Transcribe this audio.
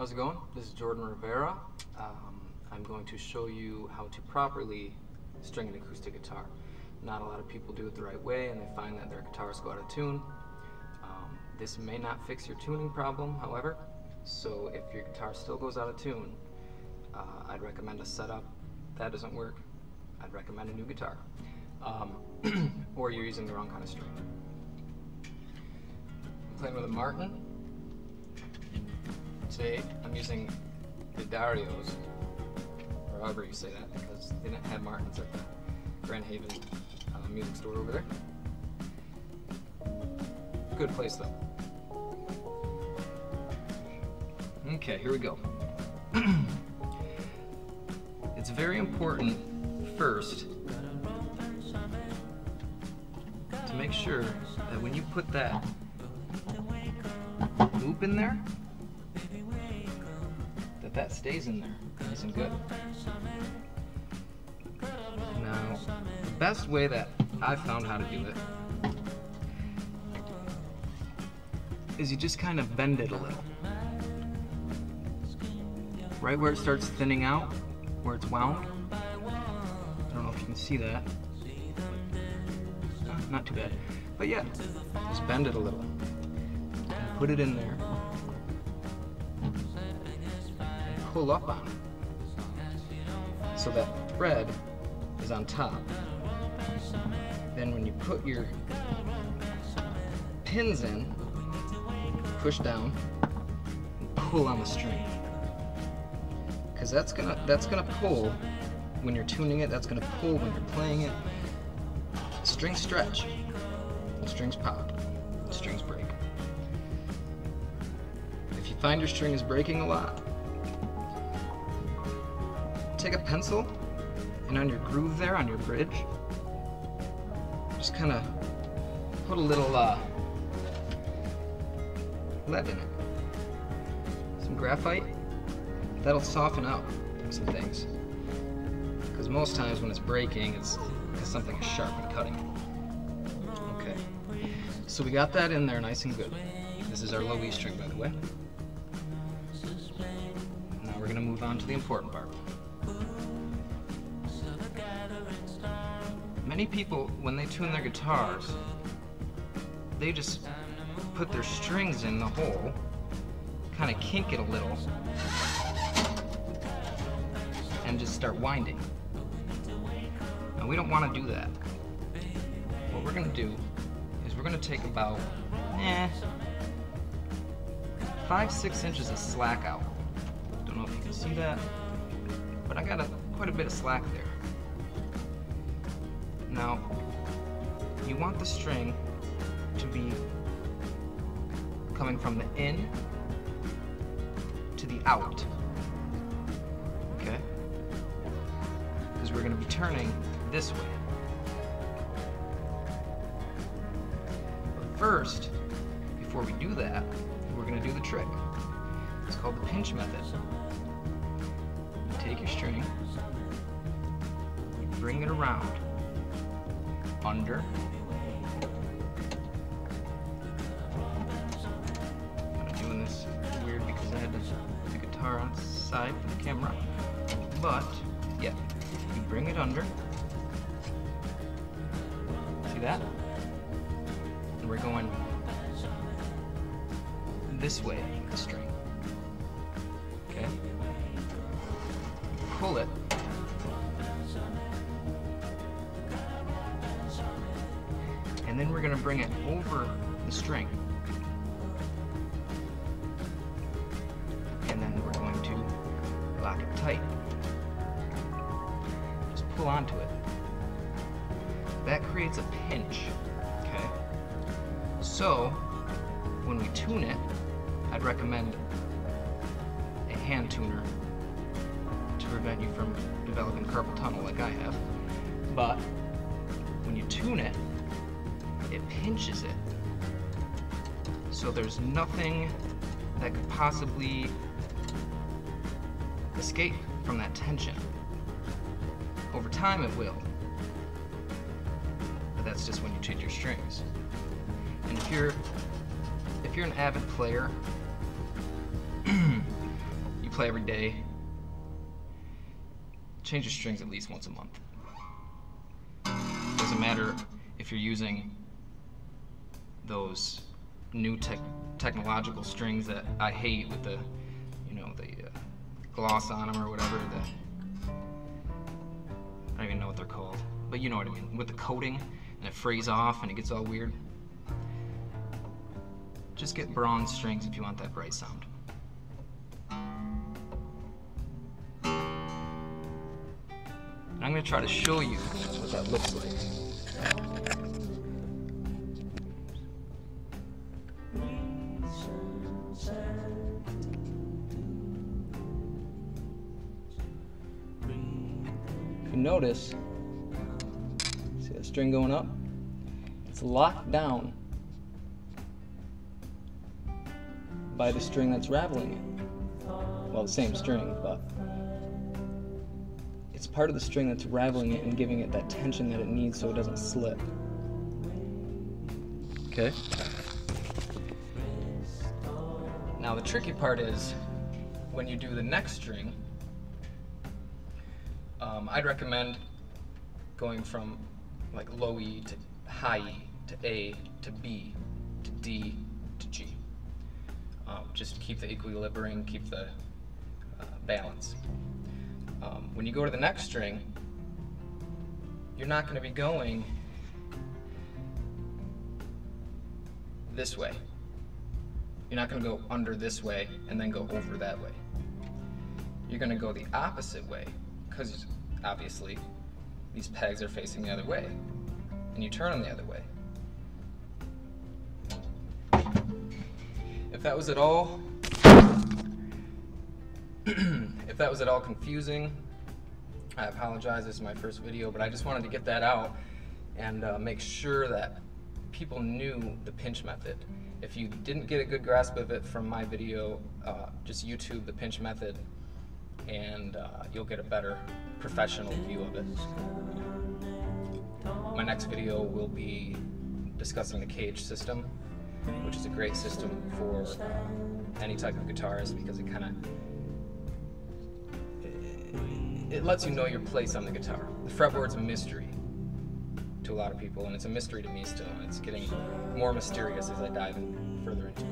How's it going? This is Jordan Rivera. I'm going to show you how to properly string an acoustic guitar. Not a lot of people do it the right way and they find that their guitars go out of tune. This may not fix your tuning problem, however, so if your guitar still goes out of tune, I'd recommend a setup. If that doesn't work, I'd recommend a new guitar. Or you're using the wrong kind of string. I'm playing with a Martin. Today I'm using the Darios, or however you say that, because they didn't have Martins at the Grand Haven music store over there. Good place though. Okay, here we go. It's very important first to make sure that when you put that loop in there, that stays in there nice and good. Now, the best way that I've found how to do it is you just kind of bend it a little. Right where it starts thinning out, where it's wound. I don't know if you can see that. Not too bad. But yeah, just bend it a little. And put it in there. Pull up on it so that thread is on top. Then when you put your pins in, push down and pull on the string, because that's gonna pull when you're tuning it. That's gonna pull when you're playing it. Strings stretch, the strings pop, the strings break. If you find your string is breaking a lot, take a pencil and on your groove there, on your bridge, just kind of put a little lead in it. Some graphite. That'll soften out some things. Because most times when it's breaking, it's because something is sharp and cutting. Okay. So we got that in there nice and good. This is our low E string, by the way. Now we're going to move on to the important part. Many people, when they tune their guitars, they just put their strings in the hole, kind of kink it a little, and just start winding. Now we don't want to do that. What we're going to do is we're going to take about 5-6 inches of slack out. Don't know if you can see that, but I got quite a bit of slack there. Now, you want the string to be coming from the in to the out, okay? Because we're going to be turning this way. But first, before we do that, we're going to do the trick. It's called the pinch method. You take your string, you bring it around, under, I'm doing this weird because I had the guitar on the side for the camera, but yeah, you bring it under, see that? And we're going this way with the string, okay? Pull it, and then we're going to bring it over the string. And then we're going to lock it tight. Just pull onto it. That creates a pinch, okay? So, when we tune it, I'd recommend a hand tuner to prevent you from developing carpal tunnel like I have. But when you tune it, it pinches it. So there's nothing that could possibly escape from that tension. Over time it will, but that's just when you change your strings. And if you're an avid player, play every day, change your strings at least once a month. Doesn't matter if you're using those new technological strings that I hate with the, the gloss on them or whatever. I don't even know what they're called, but you know what I mean. With the coating, and it frays off and it gets all weird. Just get bronze strings if you want that bright sound. And I'm going to try to show you what that looks like. If you notice, see that string going up? It's locked down by the string that's raveling it. Well, the same string, but it's part of the string that's raveling it and giving it that tension that it needs so it doesn't slip. Okay? Now the tricky part is when you do the next string, I'd recommend going from like low E to high E to A to B to D to G. Just to keep the equilibrium, keep the balance. When you go to the next string, you're not going to be going this way. You're not going to go under this way and then go over that way. You're going to go the opposite way, because obviously these pegs are facing the other way, and you turn them the other way. If that was at all confusing, I apologize. This is my first video, but I just wanted to get that out and make sure that people knew the pinch method. If you didn't get a good grasp of it from my video, just YouTube the pinch method and you'll get a better professional view of it. My next video will be discussing the cage system, which is a great system for any type of guitarist because it lets you know your place on the guitar. The fretboard's a mystery to a lot of people, and it's a mystery to me still, and it's getting more mysterious as I dive further into it.